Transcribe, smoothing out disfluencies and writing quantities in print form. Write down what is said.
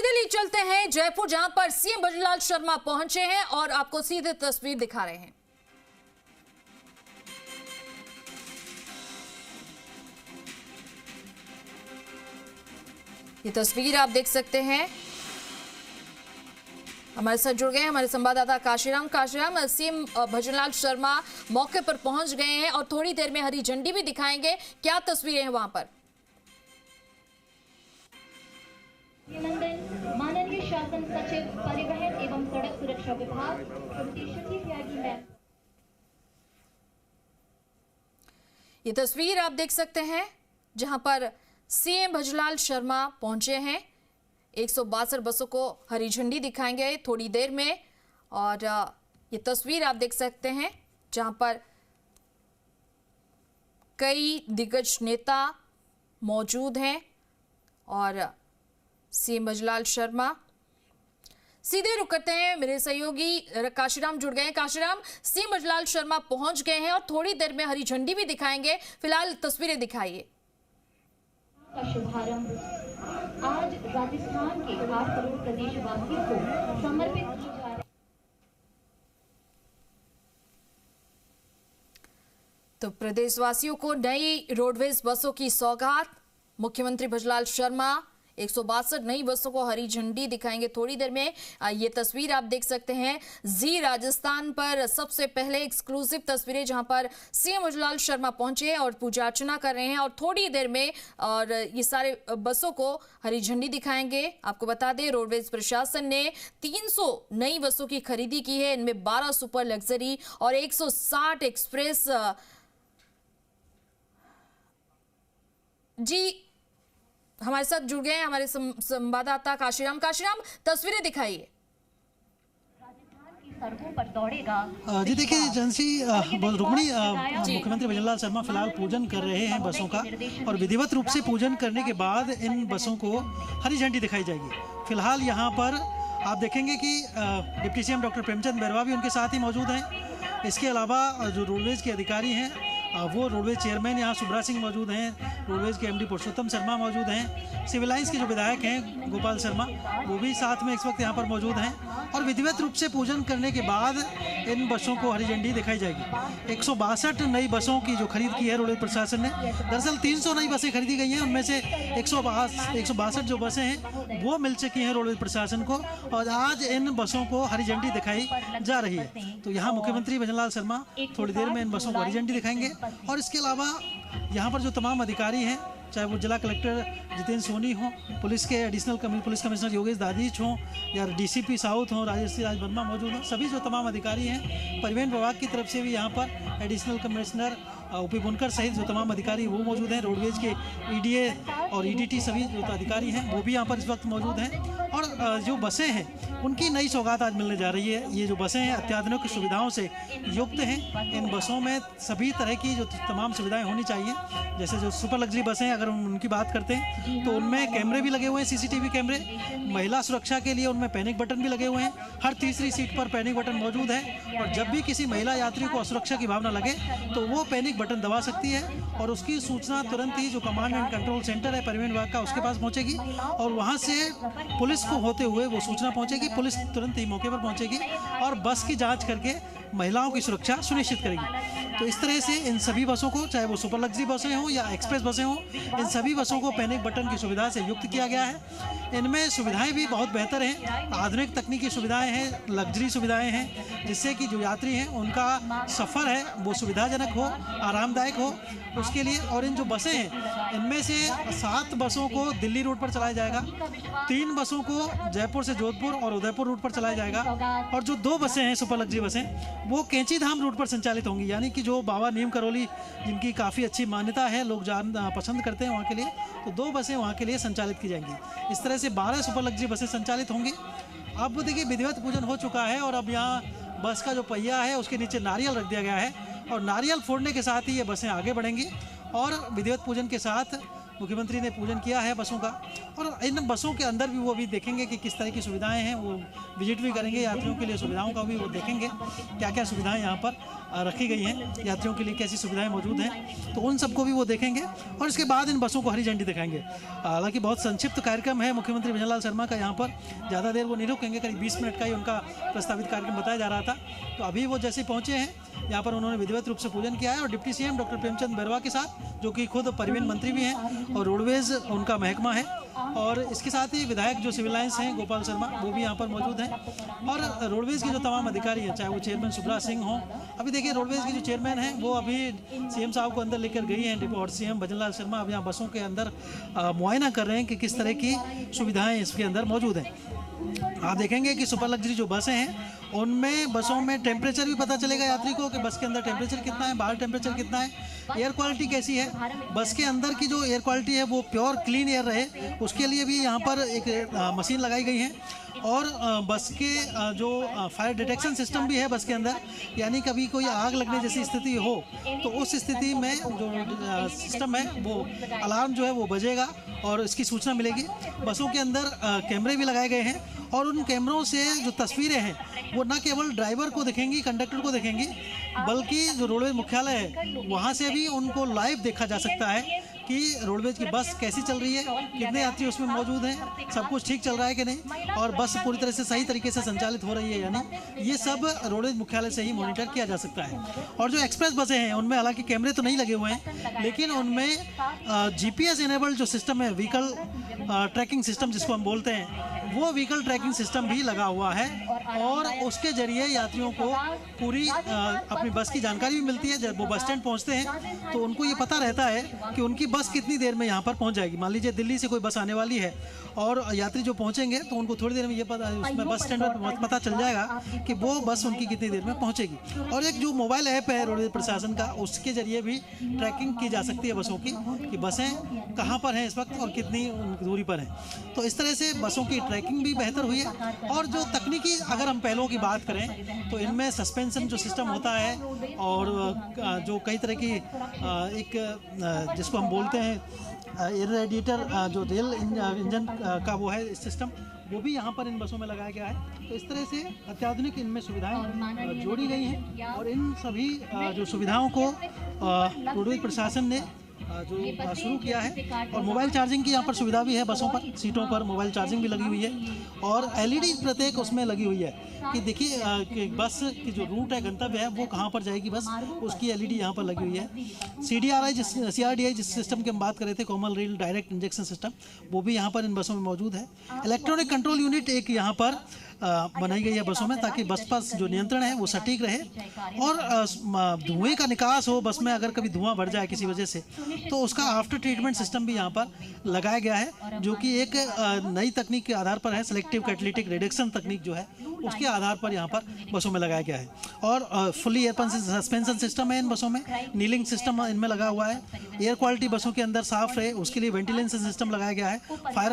Finally चलते हैं जयपुर, जहां पर सीएम भजनलाल शर्मा पहुंचे हैं और आपको सीधे तस्वीर दिखा रहे हैं। ये तस्वीर आप देख सकते हैं। हमारे साथ जुड़ गए हैं हमारे संवाददाता काशीराम। सीएम भजनलाल शर्मा मौके पर पहुंच गए हैं और थोड़ी देर में हरी झंडी भी दिखाएंगे। क्या तस्वीरें हैं वहां पर? माननीय शासन सचिव परिवहन एवं सड़क सुरक्षा विभाग ये तस्वीर आप देख सकते हैं जहां पर सीएम भजनलाल शर्मा पहुंचे हैं। 162 बसों को हरी झंडी दिखाएंगे थोड़ी देर में। और ये तस्वीर आप देख सकते हैं जहां पर कई दिग्गज नेता मौजूद हैं और सीएम भजनलाल शर्मा। सीधे रुक करते हैं, मेरे सहयोगी काशीराम जुड़ गए हैं। काशीराम, सीएम भजनलाल शर्मा पहुंच गए हैं और थोड़ी देर में हरी झंडी भी दिखाएंगे। फिलहाल तस्वीरें दिखाइए। का शुभारंभ आज राजस्थान के 8 करोड़ प्रदेशवासियों को समर्पित की जा रही है। तो प्रदेशवासियों को नई रोडवेज बसों की सौगात। मुख्यमंत्री भजनलाल शर्मा 162 नई बसों को हरी झंडी दिखाएंगे थोड़ी देर में। ये तस्वीर आप देख सकते हैं जी राजस्थान पर सबसे पहले एक्सक्लूसिव तस्वीरें, जहां पर सीएम भजनलाल शर्मा पहुंचे और पूजा अर्चना कर रहे हैं और थोड़ी देर में और ये सारे बसों को हरी झंडी दिखाएंगे। आपको बता दें, रोडवेज प्रशासन ने 300 नई बसों की खरीदी की है। इनमें 12 सुपर लग्जरी और 160 एक्सप्रेस। जी हमारे साथ जुड़ गए हैं हमारे संवाददाता काशीराम। तस्वीरें दिखाइए। सड़कों पर दौड़ेगा। जी देखिए जनसी रुक्मिणी, मुख्यमंत्री भजनलाल शर्मा फिलहाल पूजन कर रहे हैं बसों का और विधिवत रूप से पूजन करने के बाद इन बसों को हरी झंडी दिखाई जाएगी। फिलहाल यहाँ पर आप देखेंगे कि deputy CM doctor Premchand Bairwa भी उनके साथ ही मौजूद हैं। इसके अलावा जो रोडवेज के अधिकारी हैं वो रोडवेज चेयरमैन यहाँ सुब्रा सिंह मौजूद हैं, रोडवेज के एमडी पुरुषोत्तम शर्मा मौजूद हैं, सिविल लाइंस के जो विधायक हैं गोपाल शर्मा वो भी साथ में इस वक्त यहाँ पर मौजूद हैं। और विधिवत रूप से पूजन करने के बाद इन बसों को हरी झंडी दिखाई जाएगी। 162 नई बसों की जो खरीद की है रोडवेज प्रशासन ने, दरअसल 300 नई बसें खरीदी गई हैं। उनमें से 162 जो बसें हैं वो मिल चुकी हैं रोडवेज प्रशासन को और आज इन बसों को हरी झंडी दिखाई जा रही है। तो यहाँ मुख्यमंत्री भजनलाल शर्मा थोड़ी देर में इन बसों को हरी झंडी दिखाएंगे। और इसके अलावा यहाँ पर जो तमाम अधिकारी हैं, चाहे वो जिला कलेक्टर जितेंद्र सोनी हो, पुलिस के additional police commissioner Yogesh Dadhich हों या डीसीपी साउथ हों राजेश राज वर्मा मौजूद हों, सभी जो तमाम अधिकारी हैं, परिवहन विभाग की तरफ से भी यहाँ पर एडिशनल कमिश्नर ओपी बुनकर सहित जो तमाम अधिकारी वो मौजूद हैं। रोडवेज के ईडीए और ईडीटी सभी जो अधिकारी हैं वो भी यहाँ पर इस वक्त मौजूद हैं। और जो बसें हैं उनकी नई सौगात आज मिलने जा रही है। ये जो बसें हैं अत्याधुनिक सुविधाओं से युक्त हैं। इन बसों में सभी तरह की जो तमाम सुविधाएं होनी चाहिए। जैसे जो सुपर लग्जरी बसें अगर उनकी बात करते हैं तो उनमें कैमरे भी लगे हुए हैं, सीसीटीवी कैमरे। महिला सुरक्षा के लिए उनमें पैनिक बटन भी लगे हुए हैं। हर तीसरी सीट पर पैनिक बटन मौजूद है और जब भी किसी महिला यात्री को असुरक्षा की भावना लगे तो वो पैनिक बटन दबा सकती है और उसकी सूचना तुरंत ही जो कमांड एंड कंट्रोल सेंटर है परिवहन विभाग का उसके पास पहुंचेगी और वहां से पुलिस को होते हुए वो सूचना पहुंचेगी। पुलिस तुरंत ही मौके पर पहुंचेगी और बस की जांच करके महिलाओं की सुरक्षा सुनिश्चित करेगी। तो इस तरह से इन सभी बसों को, चाहे वो सुपर लग्जरी बसें हों या एक्सप्रेस बसें हों, इन सभी बसों को पैनिक बटन की सुविधा से युक्त किया गया है। इनमें सुविधाएं भी बहुत बेहतर हैं, आधुनिक तकनीकी सुविधाएं हैं, लग्जरी सुविधाएं हैं, जिससे कि जो यात्री हैं उनका सफ़र है वो सुविधाजनक हो, आरामदायक हो उसके लिए। और इन जो बसें हैं इनमें से 7 बसों को दिल्ली रूट पर चलाया जाएगा, 3 बसों को जयपुर से जोधपुर और उदयपुर रूट पर चलाया जाएगा और जो 2 बसें हैं सुपर लग्जरी बसें वो कैंची धाम रूट पर संचालित होंगी। यानी कि जो बाबा नीम करौली जिनकी काफ़ी अच्छी मान्यता है, लोग पसंद करते हैं वहाँ के लिए, तो 2 बसें वहाँ के लिए संचालित की जाएंगी। इस तरह से 12 सुपर लग्जरी बसें संचालित होंगी। अब देखिए विधिवत पूजन हो चुका है और अब यहाँ बस का जो पहिया है उसके नीचे नारियल रख दिया गया है और नारियल फोड़ने के साथ ही ये बसें आगे बढ़ेंगी। और विधिवत पूजन के साथ मुख्यमंत्री ने पूजन किया है बसों का और इन बसों के अंदर भी वो अभी देखेंगे कि किस तरह की सुविधाएं हैं, वो विजिट भी करेंगे, यात्रियों के लिए सुविधाओं का भी वो देखेंगे क्या क्या सुविधाएं यहाँ पर रखी गई हैं, यात्रियों के लिए कैसी सुविधाएं मौजूद हैं, तो उन सबको भी वो देखेंगे और इसके बाद इन बसों को हरी झंडी दिखाएंगे। हालांकि बहुत संक्षिप्त कार्यक्रम है मुख्यमंत्री भजनलाल शर्मा का, यहाँ पर ज़्यादा देर वो नहीं रुकेंगे, करीब 20 मिनट का ही उनका प्रस्तावित कार्यक्रम बताया जा रहा था। तो अभी वो जैसे पहुँचे हैं यहाँ पर उन्होंने विधिवत रूप से पूजन किया है और deputy CM doctor Premchand Bairwa के साथ, जो कि खुद परिवहन मंत्री भी हैं और रोडवेज उनका महकमा है, और इसके साथ ही विधायक जो सिविल लाइन्स हैं गोपाल शर्मा वो भी यहाँ पर मौजूद हैं, और रोडवेज के जो तमाम अधिकारी हैं, चाहे वो चेयरमैन सुब्रा सिंह हों। अभी देखिए रोडवेज के जो चेयरमैन हैं वो अभी सीएम साहब को अंदर लेकर गई हैं और सीएम भजनलाल शर्मा अब यहाँ बसों के अंदर मुआयना कर रहे हैं कि किस तरह की सुविधाएँ इसके अंदर मौजूद हैं। आप देखेंगे कि सुपर लग्जरी जो बसें हैं उनमें बसों में टेम्परेचर भी पता चलेगा यात्री को कि बस के अंदर टेम्परेचर कितना है, बाहर टेम्परेचर कितना है, एयर क्वालिटी कैसी है, बस के अंदर की जो एयर क्वालिटी है वो प्योर क्लीन एयर रहे, उसके लिए भी यहाँ पर एक मशीन लगाई गई है। और बस के जो फायर डिटेक्शन सिस्टम भी है बस के अंदर, यानी कभी कोई आग लगने जैसी स्थिति हो तो उस स्थिति में जो सिस्टम है वो अलार्म जो है वो बजेगा और इसकी सूचना मिलेगी। बसों के अंदर कैमरे भी लगाए गए हैं और उन कैमरों से जो तस्वीरें हैं वो न केवल ड्राइवर को दिखेंगी, कंडक्टर को दिखेंगी, बल्कि जो रोडवेज मुख्यालय है वहाँ से भी उनको लाइव देखा जा सकता है कि रोडवेज की बस कैसी चल रही है, कितने यात्री उसमें मौजूद हैं, सब कुछ ठीक चल रहा है कि नहीं, और बस पूरी तरह से सही तरीके से संचालित हो रही है या नहीं, ये सब रोडवेज मुख्यालय से ही मॉनिटर किया जा सकता है। और जो एक्सप्रेस बसें हैं उनमें हालांकि कैमरे तो नहीं लगे हुए हैं, लेकिन उनमें जीपीएस इनेबल्ड जो सिस्टम है, व्हीकल ट्रैकिंग सिस्टम जिसको हम बोलते हैं, वो व्हीकल ट्रैकिंग सिस्टम भी लगा हुआ है और उसके जरिए यात्रियों को पूरी अपनी बस की जानकारी भी मिलती है। जब वो बस स्टैंड पहुंचते हैं तो उनको ये पता रहता है कि उनकी बस कितनी देर में यहाँ पर पहुंच जाएगी। मान लीजिए दिल्ली से कोई बस आने वाली है और यात्री जो पहुंचेंगे तो उनको थोड़ी देर में ये पता, उसमें बस स्टैंड पर पता चल जाएगा कि वो बस उनकी कितनी देर में पहुँचेगी। और एक जो मोबाइल ऐप है रोडवेज प्रशासन का, उसके जरिए भी ट्रैकिंग की जा सकती है बसों की कि बसें कहाँ पर हैं इस वक्त और कितनी दूरी पर हैं। तो इस तरह से बसों की ट्रैकिंग भी बेहतर हुई है। और जो तकनीकी अगर हम पहलुओं की बात करें तो इनमें सस्पेंशन जो सिस्टम होता है और जो कई तरह की एक जिसको हम बोलते हैं एयर रेडिएटर, जो रेल इंजन का वो है सिस्टम, वो भी यहाँ पर इन बसों में लगाया गया है। तो इस तरह से अत्याधुनिक इनमें सुविधाएं जोड़ी गई हैं और इन सभी जो सुविधाओं को रोडवेज प्रशासन ने जो शुरू किया है। और मोबाइल चार्जिंग की यहाँ पर सुविधा भी है, बसों पर सीटों पर मोबाइल चार्जिंग भी लगी हुई है और एलईडी प्रत्येक उसमें लगी हुई है कि देखिए कि बस की जो रूट है, गंतव्य है, वो कहाँ पर जाएगी बस, उसकी एलईडी यहाँ पर लगी हुई है। CRDI जिस सिस्टम की हम बात कर रहे थे, common rail direct injection system, वो भी यहाँ पर इन बसों में मौजूद है। इलेक्ट्रॉनिक कंट्रोल यूनिट एक यहाँ पर बनाई गई है बसों में, ताकि बस पर जो नियंत्रण है वो सटीक रहे और धुएं का निकास हो बस में। अगर कभी धुआं बढ़ जाए किसी वजह से तो उसका आफ्टर ट्रीटमेंट सिस्टम भी यहाँ पर लगाया गया है, जो कि एक नई तकनीक के आधार पर है। सेलेक्टिव कैटालिटिक रिडक्शन तकनीक जो है उसके आधार पर यहाँ पर बसों में लगाया गया है। और फुली एयर सस्पेंशन सिस्टम है इन बसों में, नीलिंग सिस्टम इनमें लगा हुआ है। एयर क्वालिटी बसों के अंदर साफ रहे उसके लिए वेंटिलेशन सिस्टम लगाया गया है। फायर